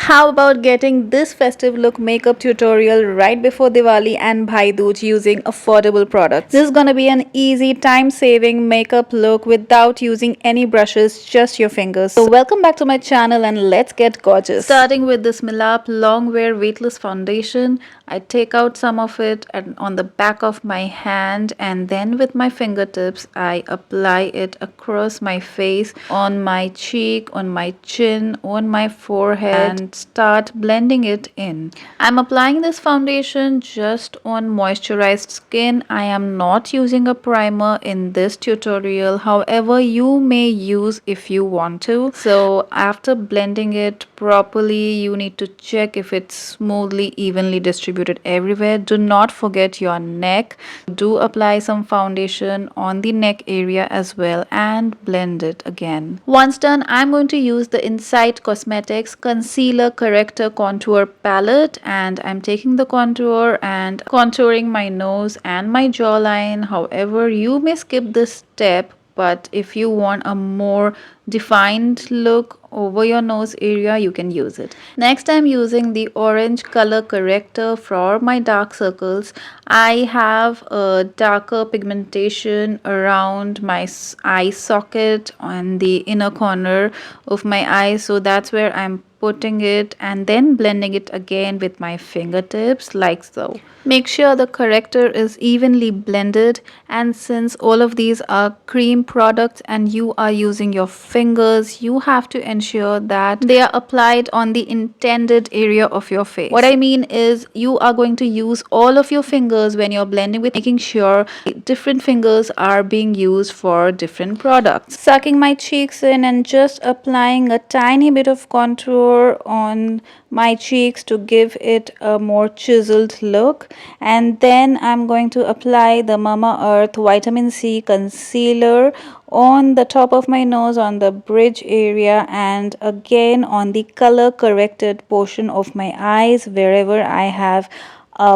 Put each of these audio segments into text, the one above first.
How about getting this festive look makeup tutorial right before Diwali and Bhaidooj using affordable products? This is gonna be an easy time-saving makeup look without using any brushes, just your fingers. So welcome back to my channel and let's get gorgeous. Starting with this Milap Long Wear Weightless Foundation, I take out some of it on the back of my hand and then with my fingertips I apply it across my face, on my cheek, on my chin, on my forehead, and start blending it in. I'm applying this foundation just on moisturized skin. I am not using a primer in this tutorial. However, you may use if you want to. So after blending it properly, you need to check if it's smoothly, evenly distributed everywhere. Do not forget your neck. Do apply some foundation on the neck area as well and blend it again. Once done, I'm going to use the Insight Cosmetics Concealer Corrector Contour Palette, and I'm taking the contour and contouring my nose and my jawline. However, you may skip this step, but if you want a more defined look over your nose area, you can use it. Next, I'm using the orange color corrector for my dark circles. I have a darker pigmentation around my eye socket on the inner corner of my eye, so that's where I'm putting it and then blending it again with my fingertips like so. Make sure the corrector is evenly blended, and since all of these are cream products and you are using your fingers, you have to ensure that they are applied on the intended area of your face. What I mean is you are going to use all of your fingers when you're blending, with making sure different fingers are being used for different products. Sucking my cheeks in and just applying a tiny bit of contour on my cheeks to give it a more chiseled look, and then I'm going to apply the Mama Earth Vitamin C concealer on the top of my nose, on the bridge area, and again on the color corrected portion of my eyes wherever I have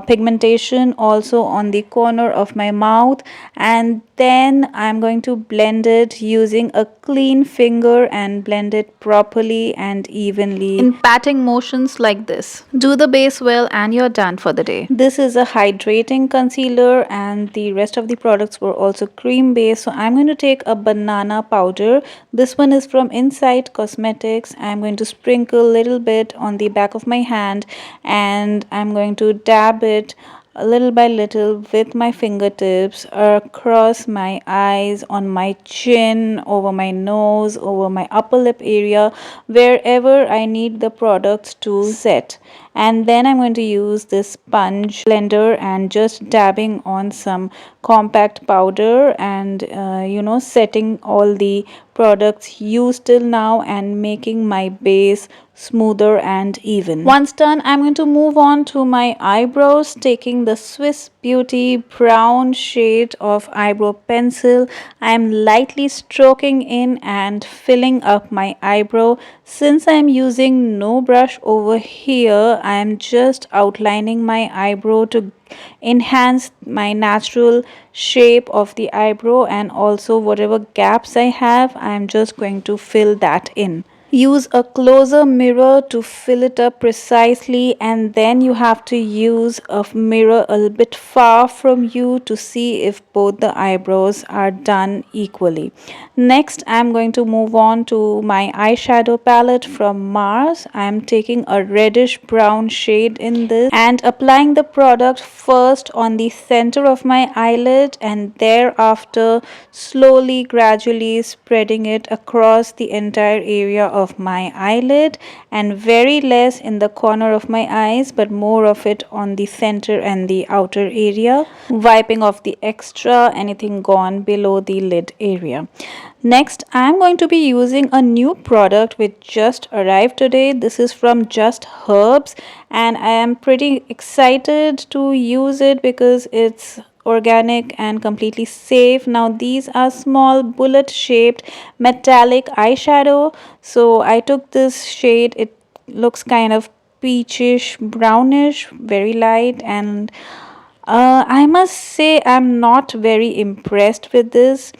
pigmentation, also on the corner of my mouth, and then I'm going to blend it using a clean finger and blend it properly and evenly in patting motions like this. Do the base well and you're done for the day. This is a hydrating concealer and the rest of the products were also cream based, so I'm going to take a banana powder. This one is from Insight Cosmetics. I'm going to sprinkle a little bit on the back of my hand and I'm going to dab it little by little with my fingertips across my eyes, on my chin, over my nose, over my upper lip area, wherever I need the products to set. And then I'm going to use this sponge blender and just dabbing on some compact powder and setting all the products used till now and making my base smoother and even. Once done, I'm going to move on to my eyebrows, taking the Swiss Beauty brown shade of eyebrow pencil. I am lightly stroking in and filling up my eyebrow. Since I'm using no brush over here, I am just outlining my eyebrow to enhance my natural shape of the eyebrow, and also whatever gaps I have, I'm just going to fill that in. Use a closer mirror to fill it up precisely, and then you have to use a mirror a little bit far from you to see if both the eyebrows are done equally. Next, I'm going to move on to my eyeshadow palette from Mars. I'm taking a reddish brown shade in this and applying the product first on the center of my eyelid and thereafter slowly, gradually spreading it across the entire area of my eyelid, and very less in the corner of my eyes but more of it on the center and the outer area, wiping off the extra anything gone below the lid area. Next, I'm going to be using a new product which just arrived today. This is from Just Herbs and I am pretty excited to use it because it's organic and completely safe. Now these are small bullet shaped metallic eyeshadow, so I took this shade. It looks kind of peachish brownish, very light, and I must say I'm not very impressed with this.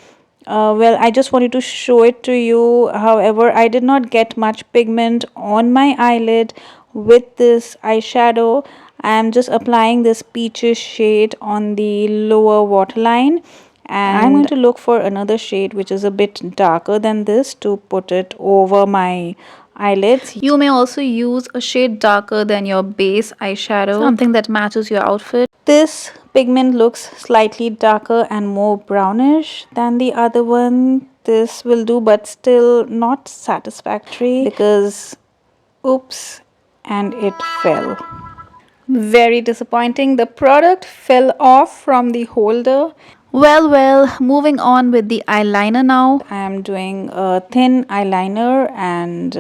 Well, I just wanted to show it to you. However, I did not get much pigment on my eyelid with this eyeshadow. I am just applying this peaches shade on the lower waterline, and I'm going to look for another shade which is a bit darker than this to put it over my eyelids. You may also use a shade darker than your base eyeshadow, something that matches your outfit. This pigment looks slightly darker and more brownish than the other one. This will do, but still not satisfactory because oops, and it fell. Very disappointing. The product fell off from the holder. Well, moving on with the eyeliner now. I am doing a thin eyeliner, and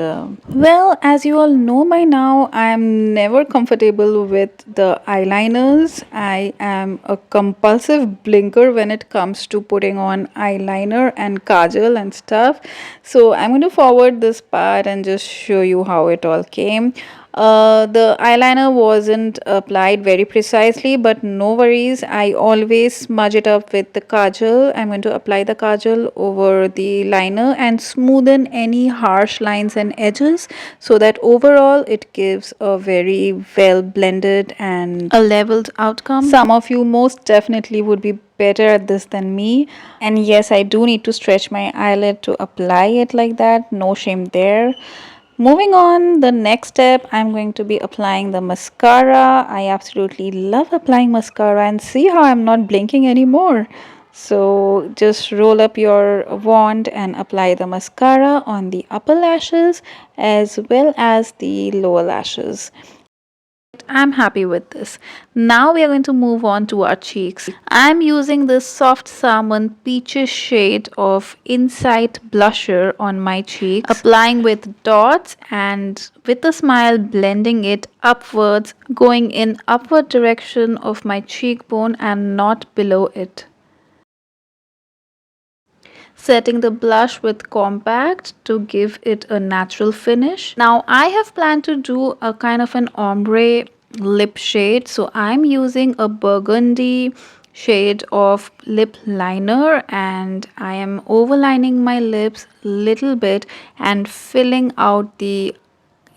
well, as you all know by now, I am never comfortable with the eyeliners. I am a compulsive blinker when it comes to putting on eyeliner and kajal and stuff. So I'm going to forward this part and just show you how it all came. The eyeliner wasn't applied very precisely, but no worries. I always smudge it up with the kajal. I'm going to apply the kajal over the liner and smoothen any harsh lines and edges so that overall it gives a very well blended and a leveled outcome. Some of you most definitely would be better at this than me, and yes, I do need to stretch my eyelid to apply it like that. No shame there. Moving on, the next step, I'm going to be applying the mascara. I absolutely love applying mascara, and see how I'm not blinking anymore. So just roll up your wand and apply the mascara on the upper lashes as well as the lower lashes. I'm happy with this. Now we are going to move on to our cheeks. I'm using this soft salmon peaches shade of Insight blusher on my cheeks, applying with dots and with a smile blending it upwards, going in upward direction of my cheekbone and not below it. Setting the blush with compact to give it a natural finish. Now I have planned to do a kind of an ombre lip shade, so I'm using a burgundy shade of lip liner and I am overlining my lips a little bit and filling out the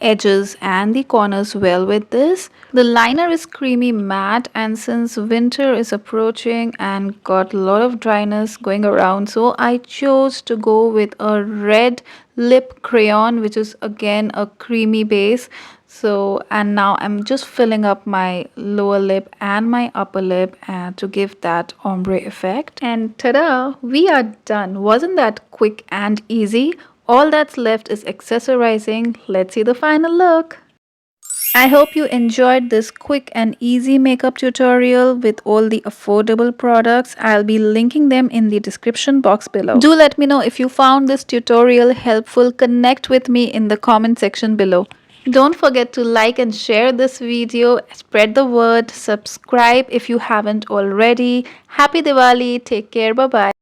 edges and the corners well with this. The liner is creamy matte, and since winter is approaching and got a lot of dryness going around, so I chose to go with a red lip crayon, which is again a creamy base. So, and now I'm just filling up my lower lip and my upper lip to give that ombre effect. And ta-da, we are done. Wasn't that quick and easy? All that's left is accessorizing. Let's see the final look. I hope you enjoyed this quick and easy makeup tutorial with all the affordable products. I'll be linking them in the description box below. Do let me know if you found this tutorial helpful. Connect with me in the comment section below. Don't forget to like and share this video, spread the word, subscribe if you haven't already. Happy Diwali, take care, bye bye.